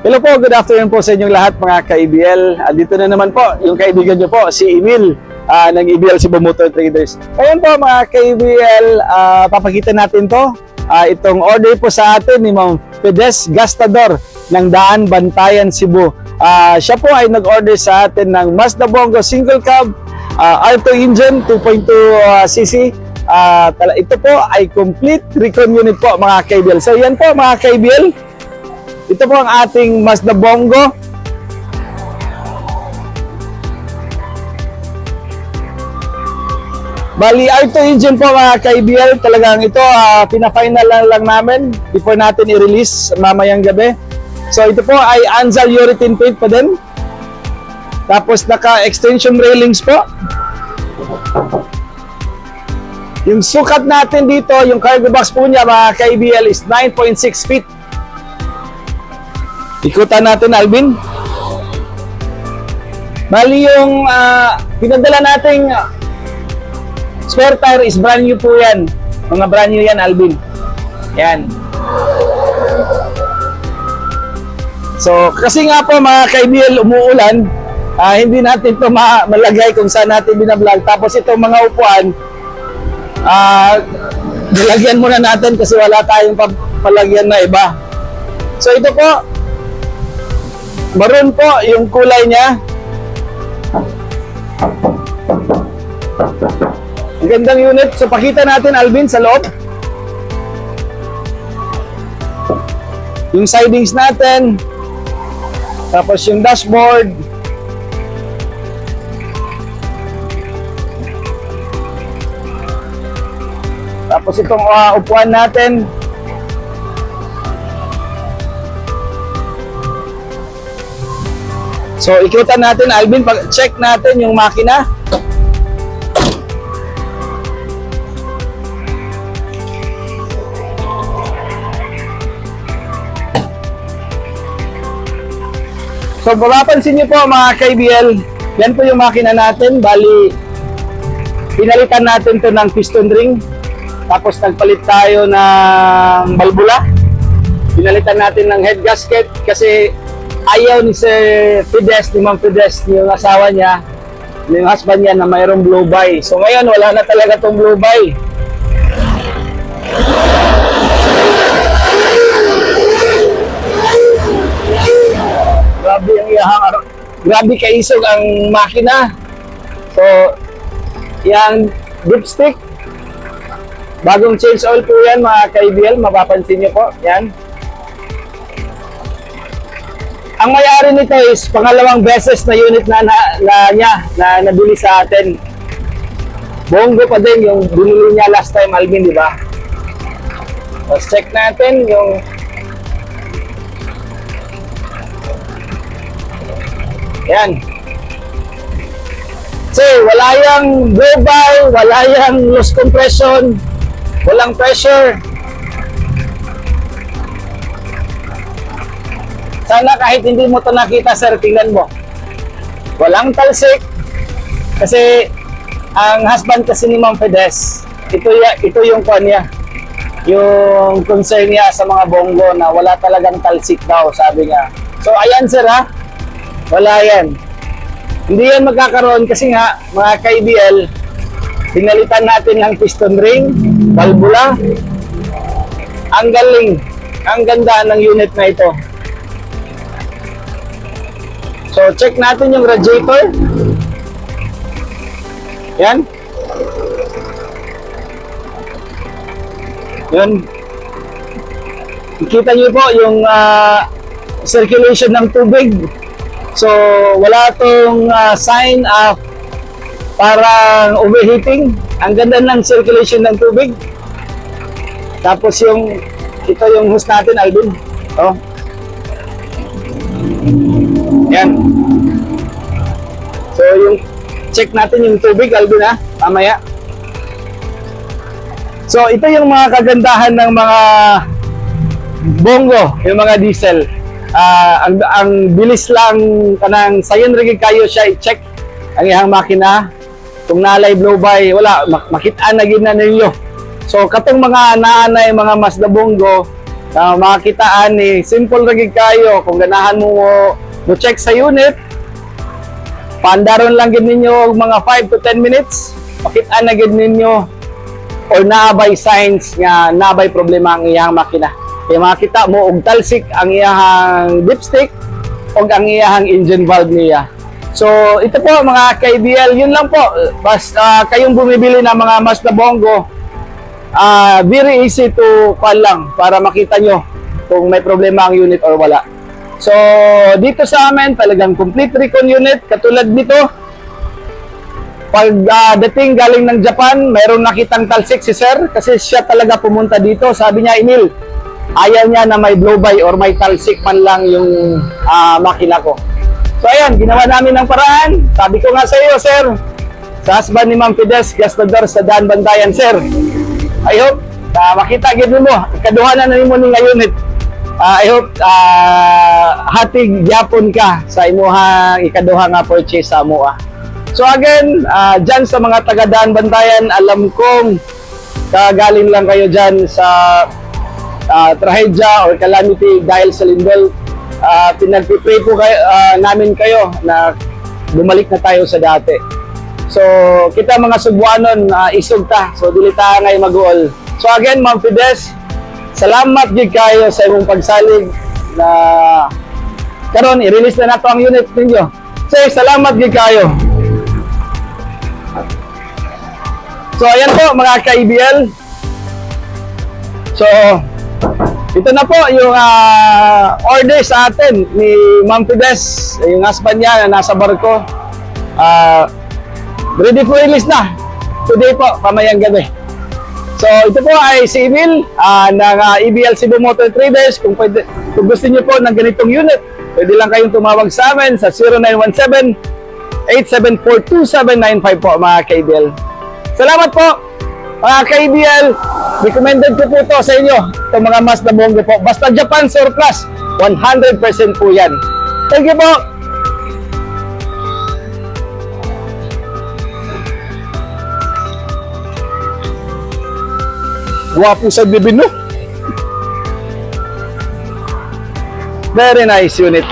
Hello po, good afternoon po sa inyong lahat mga ka-EBL. Dito na naman po yung kaibigan nyo po, si Emil ng EBL Cebu Motor Traders. Ngayon po mga ka-EBL, papakita natin to. Itong order po sa atin ni Ma'am Fides Gastador ng Daan, Bantayan, Cebu. Siya po ay nag-order sa atin ng Mazda Bongo Single Cab R2 engine 2.2cc. Ito po ay complete recon unit po mga ka-EBL. So yan po mga ka-EBL. Ito po ang ating Mazda Bongo. Bali, R2 engine po mga ka-EBL. Talagang ito, pina-final lang namin before natin i-release mamayang gabi. So ito po ay Anzal urethane paint pa din. Tapos naka-extension railings po. Yung sukat natin dito, yung cargo box po niya mga ka-EBL is 9.6 feet. Ikutan natin, Alvin. Bali yung pinadala nating spare tire is brand new po yan. Mga brand new yan, Alvin. Yan. So, kasi nga po mga ka-EBL, umuulan, hindi natin ito malagay kung saan natin binablog. Tapos itong mga upuan, nilagyan muna natin kasi wala tayong palagyan na iba. So, ito po, maroon po yung kulay niya. Ang gandang unit. So pakita natin, Alvin, sa loob. Yung sidings natin. Tapos yung dashboard. Tapos itong upuan natin. So, ikutan natin, Alvin, check natin yung makina. So, mapapansin nyo po mga ka-EBL, yan po yung makina natin. Bali, pinalitan natin to ng piston ring. Tapos, nagpalit tayo ng balbula. Pinalitan natin ng head gasket kasi ayaw ni Sir Fides, ni Ma'am Fides, yung asawa niya, yung husband niya na mayroong blow-by. So ngayon, wala na talaga itong blow-by. Grabe kaisog ang makina. So, yung dipstick, bagong change oil po yan mga ka-EBL, mapapansin niyo po, yan. Ang may-ari nito is pangalawang beses na unit na nabili sa atin. Bongo pa din yung binili niya last time, Alvin, di ba? Let's check natin yung yan. So, wala yang blow-by, wala yang loose compression, walang pressure. Sana kahit hindi mo ito nakita, sir, tingnan mo. Walang talsik. Kasi ang husband kasi ni Ma'am Fides, ito yung kanya. Yung concern niya sa mga bongo na wala talagang talsik daw, sabi niya. So ayan sir ha, wala yan. Hindi yan magkakaroon kasi nga, mga ka-EBL, pinalitan natin ng piston ring, valvula. Ang galing, ang ganda ng unit na ito. So, check natin yung radiator. Yan. Yan. Kita nyo po yung circulation ng tubig. So, wala itong sign of parang overheating. Ang ganda ng circulation ng tubig. Tapos ito yung hose natin, Alvin. Oh. Yan. So, check natin yung tubig, Alvin, ha? Mamaya. So, ito yung mga kagandahan ng mga bongo, yung mga diesel. Ang bilis lang kanang sayon rin kayo siya i-check ang iyang makina. Kung nalay blow-by, wala, makitaan na gina ninyo. So, katong mga naanay, mga Mazda Bongo, na makitaan ni simple ragig kayo kung ganahan mo mo check sa unit. Pandaron lang gid ninyo og mga 5 to 10 minutes. Makita na gid ninyo or naabay signs nga naabay problema ang iyang makina. Kaya makita mo og talsik ang iyang dipstick og ang iyang engine valve niya. So ito po mga ka-IBL, yun lang po. Basta kayong bumibili ng mga Mazda Bongo, very easy to call lang para makita nyo kung may problema ang unit or wala. So dito sa amin talagang complete recon unit. Katulad dito, pag dating galing ng Japan, mayroong nakitang talsik si sir kasi siya talaga pumunta dito. Sabi niya, Emil, ayaw niya na may blow-by or may talsik man lang yung makina ko. So ayan, ginawa namin ng paraan. Sabi ko nga sa iyo, sir, sa husband ni Ma'am Fides, gastador sa Daan Bantayan, sir. I hope makita gid mo, ikaduhanan na nimo ni nga unit. I hope hatig gyapon ka sa imuhang ikaduha nga purchase sa amoa. So again, dyan sa mga taga Daan Bantayan, alam kong kagaling lang kayo dyan sa trahedya or calamity dahil sa lindol. Pinagpipray po kayo, namin kayo na bumalik na tayo sa dati. So kita mga Cebuanon, isog ta. So dili ta ngay mag-uol. So again, Ma'am Fides, salamat gid kayo sa imong pagsalig na karon i-release na nato ang unit ninyo. So salamat gid kayo. So ayan po mga ka-IBL. So ito na po yung order sa atin ni Ma'am Fides, yung husband niya na nasa barko. Ready for release na. Today po, pamayang gabi. So ito po ay si Emil ng EBL Cebu Motor Traders. Kung gusto niyo po ng ganitong unit, pwede lang kayong tumawag sa amin sa 0917-874-2795 po mga ka-IBL. Salamat po mga ka-IBL. Recommended ko po ito sa inyo, itong mga Mazda Bongo po. Basta Japan surplus, 100% po yan. Thank you po. Wapo sa bibin, no? Very nice unit.